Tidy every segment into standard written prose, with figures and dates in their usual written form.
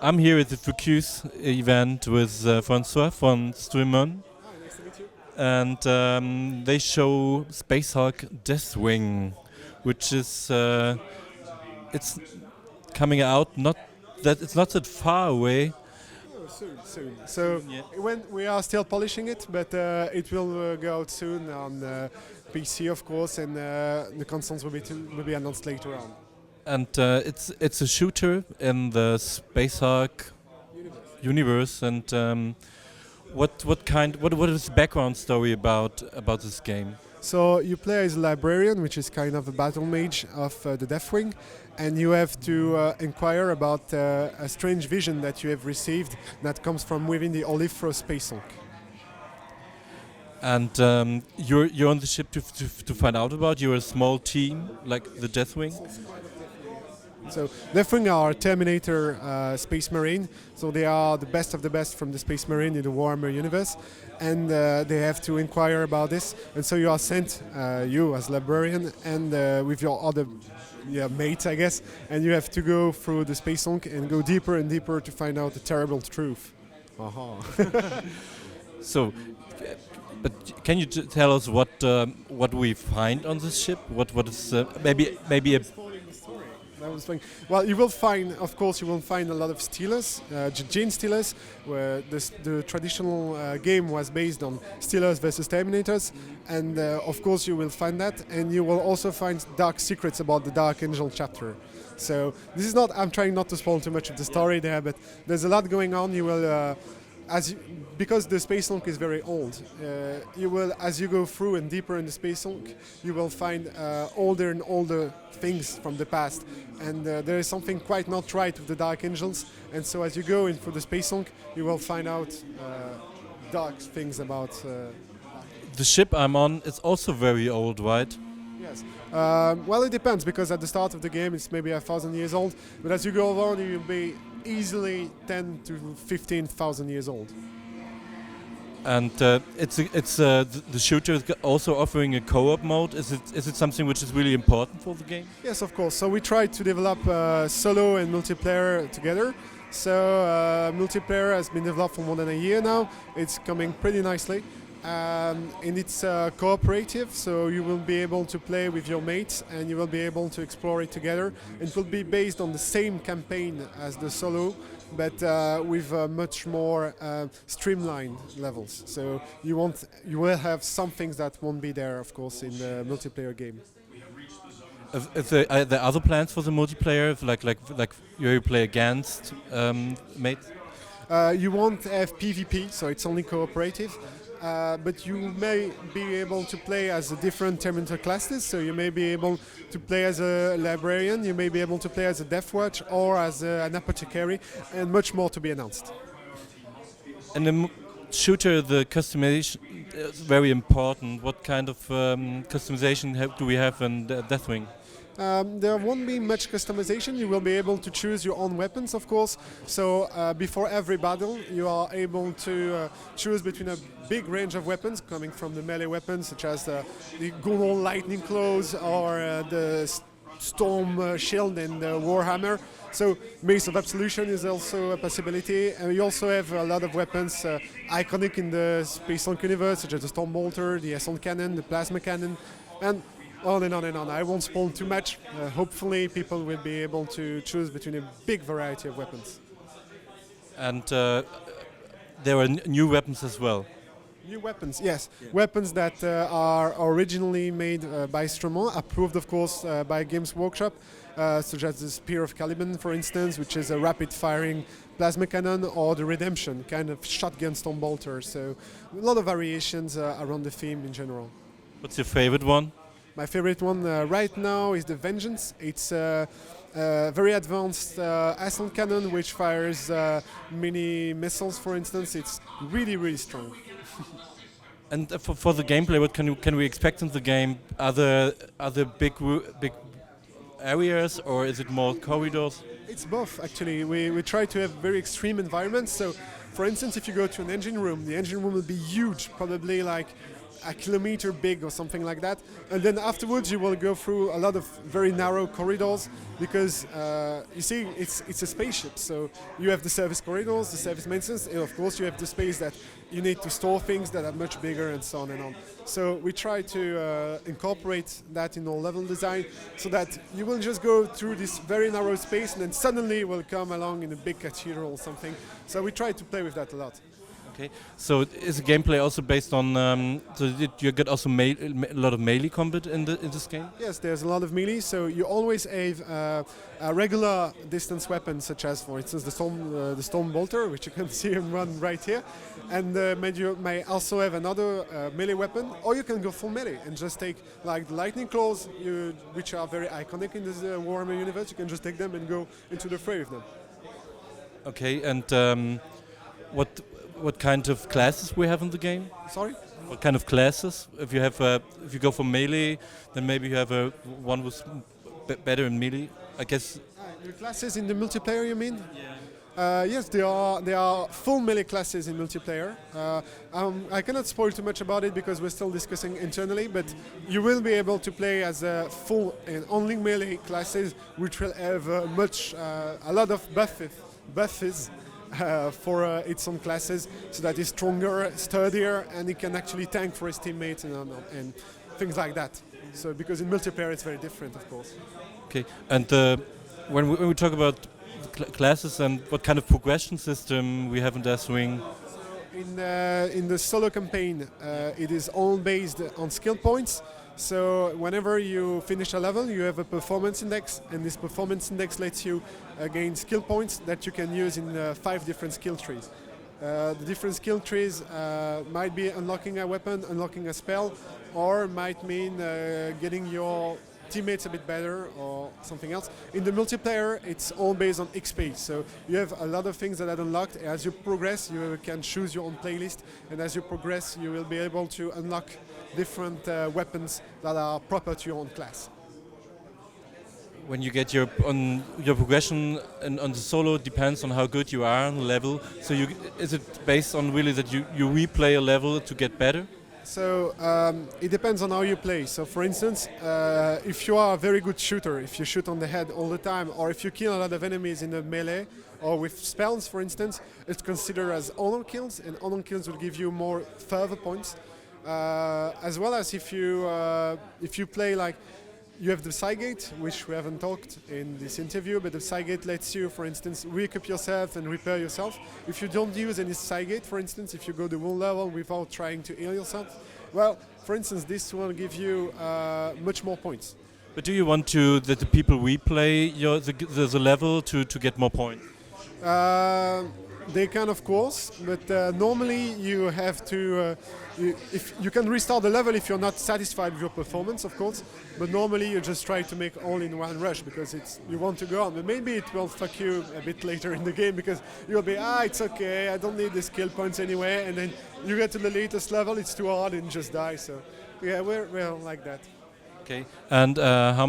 I'm here at the Focus event with Francois from Streum. Hi, nice to meet you. And they show Space Hulk Deathwing, which is it's coming out. It's not that far away. Oh, soon. So Yeah. when we are still polishing it, but it will go out soon on PC, of course, and the consoles will be announced later on. And it's a shooter in the Space Hulk universe. And what is the background story about this game? So you play as a librarian, which is kind of a battle mage of the Deathwing, and you have to inquire about a strange vision that you have received that comes from within the Olifro Space Hulk. And you're on the ship to find out about. You're a small team like the Deathwing. So Deathwing are Terminator Space Marine, so they are the best of the best from the Space Marine in the Warhammer universe, and they have to inquire about this, and so you are sent, you as librarian, and with your other mates, I guess, and you have to go through the Space Hulk and go deeper and deeper to find out the terrible truth. So, but can you tell us what we find on this ship? What is maybe a That was fun. Well, you will find a lot of Steelers, Gene Steelers, where the traditional game was based on Steelers versus Terminators, and of course you will find that, and you will also find dark secrets about the Dark Angel chapter. So this is not. I'm trying not to spoil too much of the story there, but there's a lot going on. You will. Because the Space Hulk is very old, you will, as you go through and deeper in the Space Hulk, you will find older and older things from the past, and there is something quite not right with the Dark Angels, and so as you go in through the Space Hulk, you will find out dark things about... The ship I'm on is also very old, right? Yes. Well, it depends, because at the start of the game it's maybe 1,000 years old, but as you go on, you will be easily 10 to 15,000 years old. And the shooter is also offering a co-op mode. Is it something which is really important for the game? Yes, of course. So we tried to develop solo and multiplayer together. So multiplayer has been developed for more than a year now. It's coming pretty nicely. And it's cooperative, so you will be able to play with your mates and you will be able to explore it together. It will be based on the same campaign as the solo, but with much more streamlined levels. So you will have some things that won't be there, of course, in the multiplayer game. Are there other plans for the multiplayer, like you play against mates? You won't have PvP, so it's only cooperative. But you may be able to play as the different Terminator classes, so you may be able to play as a librarian, you may be able to play as a Deathwatch or as an apothecary, and much more to be announced. And the shooter, the customization is very important. What kind of customization do we have in Deathwing? There won't be much customization. You will be able to choose your own weapons, of course. So before every battle, you are able to choose between a big range of weapons coming from the melee weapons, such as the good old lightning claws or the storm shield and the warhammer. So Mace of Absolution is also a possibility. And you also have a lot of weapons iconic in the Space Hulk universe, such as the Storm Bolter, the Assault Cannon, the Plasma Cannon, and on and on and on. I won't spoil too much. Hopefully people will be able to choose between a big variety of weapons. And there are new weapons as well. New weapons, yes. Yeah. Weapons that are originally made by Streum, approved of course by Games Workshop, such as the Spear of Caliban, for instance, which is a rapid-firing plasma cannon, or the Redemption, kind of shotgun Storm Bolter. So a lot of variations around the theme in general. What's your favorite one? My favorite one right now is the Vengeance. It's a very advanced assault cannon which fires mini missiles, for instance. It's really, really strong. And for the gameplay, what can we expect in the game? Other big areas, or is it more corridors? It's both, actually. We try to have very extreme environments. So, for instance, if you go to an engine room, the engine room will be huge, probably like a kilometer big or something like that. And then afterwards, you will go through a lot of very narrow corridors because you see, it's a spaceship. So you have the service corridors, the service maintenance, and of course, you have the space that you need to store things that are much bigger, and so on and on. So we try to incorporate that in our level design so that you will just go through this very narrow space and then suddenly you will come along in a big cathedral or something. So we try to play with that a lot. Okay, so is the gameplay also based on? So did you get also a lot of melee combat in this game? Yes, there's a lot of melee. So you always have a regular distance weapon, such as, for instance, the storm bolter, which you can see him run right here, and you may also have another melee weapon, or you can go full melee and just take like the lightning claws, which are very iconic in this Warhammer universe. You can just take them and go into the fray with them. Okay, and what kind of classes we have in the game? Sorry? What kind of classes? If you go for melee, then maybe you have one who's better in melee. I guess. The classes in the multiplayer, you mean? Yeah. Yes, there are full melee classes in multiplayer. I cannot spoil too much about it because we're still discussing internally, but you will be able to play as a full and only melee classes, which will have a lot of buffs. For its own classes, so that he's stronger, sturdier, and he can actually tank for his teammates and things like that. So because in multiplayer it's very different, of course. Okay, and when we talk about classes and what kind of progression system we have in Deathwing. In the solo campaign, it is all based on skill points. So whenever you finish a level, you have a performance index, and this performance index lets you gain skill points that you can use in 5 different skill trees. The different skill trees might be unlocking a weapon, unlocking a spell, or might mean getting your teammates a bit better or something else. In the multiplayer, it's all based on XP, so you have a lot of things that are unlocked. As you progress, you can choose your own playlist, and as you progress, you will be able to unlock different weapons that are proper to your own class. When you get your progression and on the solo depends on how good you are on the level. So is it based on really that you replay a level to get better? So it depends on how you play. So for instance, if you are a very good shooter, if you shoot on the head all the time, or if you kill a lot of enemies in the melee, or with spells for instance, it's considered as honor kills, and honor kills will give you more further points. As well as if you play like, you have the Psygate, which we haven't talked in this interview, but the Psygate lets you, for instance, re-equip yourself and repair yourself. If you don't use any Psygate, for instance, if you go the wound level without trying to heal yourself, well, for instance, this will give you much more points. But do you want that the people replay the level to get more points? They can, of course, but normally you have to. If you can restart the level if you're not satisfied with your performance, of course. But normally you just try to make all in one rush because you want to go on. But maybe it will fuck you a bit later in the game because you'll be it's okay, I don't need the skill points anyway. And then you get to the latest level, it's too hard and you just die. So yeah, we're like that. Okay. And how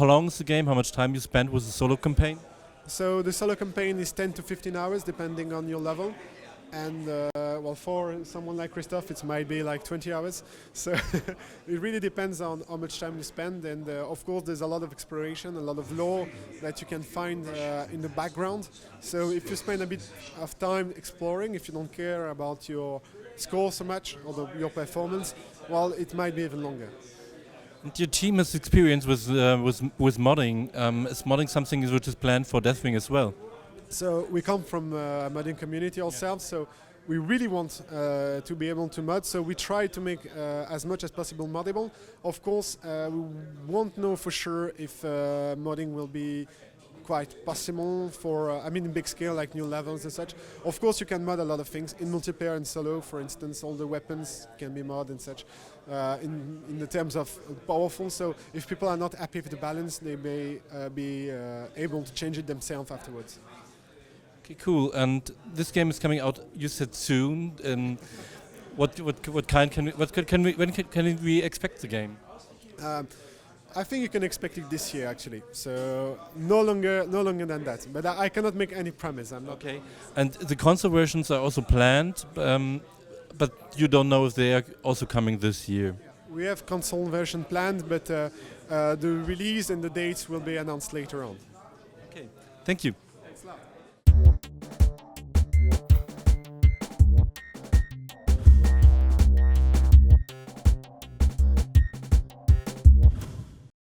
long is the game? How much time you spend with the solo campaign? So the solo campaign is 10 to 15 hours depending on your level, and well, for someone like Christophe it might be like 20 hours, so it really depends on how much time you spend, and of course there's a lot of exploration, a lot of lore that you can find in the background. So if you spend a bit of time exploring, if you don't care about your score so much or your performance, well, it might be even longer. And your team has experience with modding. Is modding something which is planned for Deathwing as well? So we come from a modding community ourselves, so we really want to be able to mod. So we try to make as much as possible moddable. Of course, we won't know for sure if modding will be quite possible for, in big scale, like new levels and such. Of course, you can mod a lot of things. In multiplayer and solo, for instance, all the weapons can be modded and such, in the terms of powerful. So if people are not happy with the balance, they may be able to change it themselves afterwards. Okay, cool. And this game is coming out, you said soon. When can we expect the game? I think you can expect it this year actually. So no longer than that. But I cannot make any promise. I'm not. Okay. And the console versions are also planned, but you don't know if they are also coming this year. We have console version planned, but the release and the dates will be announced later on. Okay. Thank you. Thanks a lot.